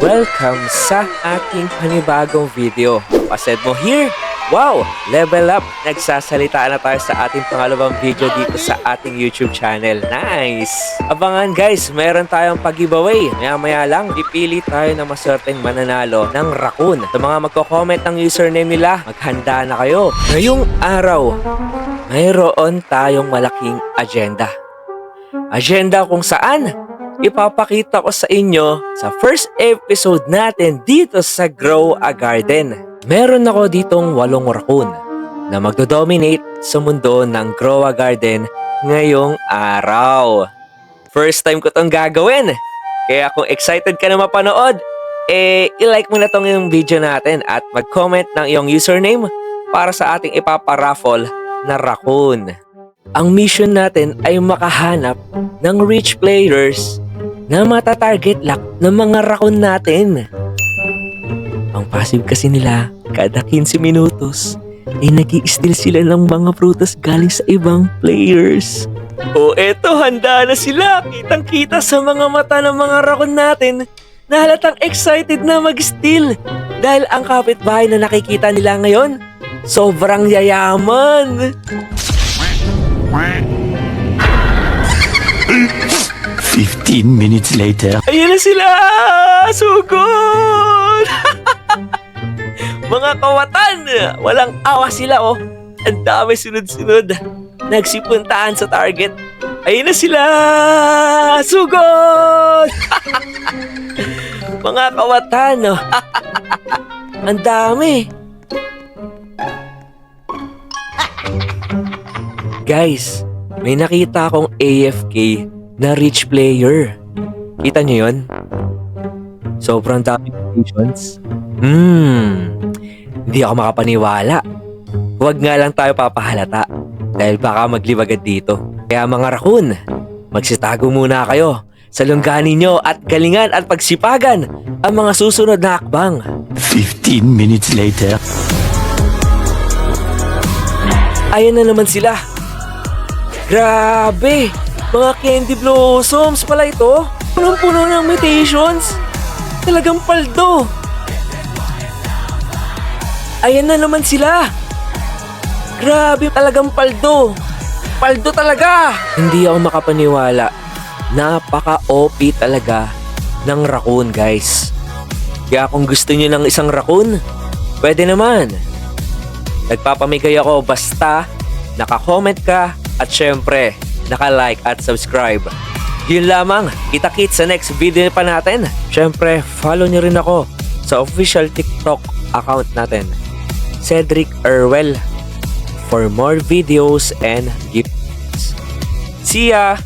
Welcome sa aking panibagong video. Pased mo here? Wow! Level up! Nagsasalita na tayo sa ating pangalawang video dito sa ating YouTube channel. Nice! Abangan guys, meron tayong pag-giveaway. Maya-maya lang, pipili tayo ng maswerteng mananalo ng raccoon. Sa mga magko-comment ng username nila, maghanda na kayo. Ngayong araw, mayroon tayong malaking agenda. Agenda kung saan ipapakita ko sa inyo sa first episode natin dito sa Grow a Garden. Meron ako ditong 8 raccoon na magdo-dominate sa mundo ng Grow a Garden ngayong araw. First time ko tong gagawin. Kaya kung excited ka na mapanood, i-like mo na tong yung video natin at mag-comment ng iyong username para sa ating ipaparaffle na raccoon. Ang mission natin ay makahanap ng rich players na mata-target lock ng mga raccoon natin. Ang passive kasi nila, kada 15 minutos, ay nag-i-steal sila ng mga prutas galing sa ibang players. O eto, handa na sila. Kitang-kita sa mga mata ng mga raccoon natin na halatang excited na mag-steal. Dahil ang kapitbahay na nakikita nila ngayon, sobrang yayaman. 15 minutes later. Ayan na sila! Sugod! Mga kawatan! Walang awa sila, oh. Ang dami sunod-sunod. Nagsipuntaan sa target. Ayan na sila! Sugod! Mga kawatan, oh. Ang dami. Guys, may nakita akong AFK na rich player. Kita niyo yun? Sobrang dami patience. Hindi ako makapaniwala. Huwag nga lang tayo papahalata dahil baka maglibagad dito. Kaya mga raccoon, magsitago muna kayo. Salungganin nyo at galingan at pagsipagan ang mga susunod na hakbang. 15 minutes later. Ayan na naman sila. Grabe! Mga candy blossoms pala ito. Punong-puno ng mutations. Talagang paldo. Ayan na naman sila. Grabe, talagang paldo. Paldo talaga. Hindi ako makapaniwala. Napaka-OP talaga ng raccoon, guys. Kaya kung gusto niyo ng isang raccoon, pwede naman. Nagpapamigay ako basta naka-comment ka at syempre, naka-like at subscribe. Yun lamang, kita-kits sa next video pa natin. Syempre, follow nyo rin ako sa official TikTok account natin, Cedric Erwel, for more videos and gifts. See ya!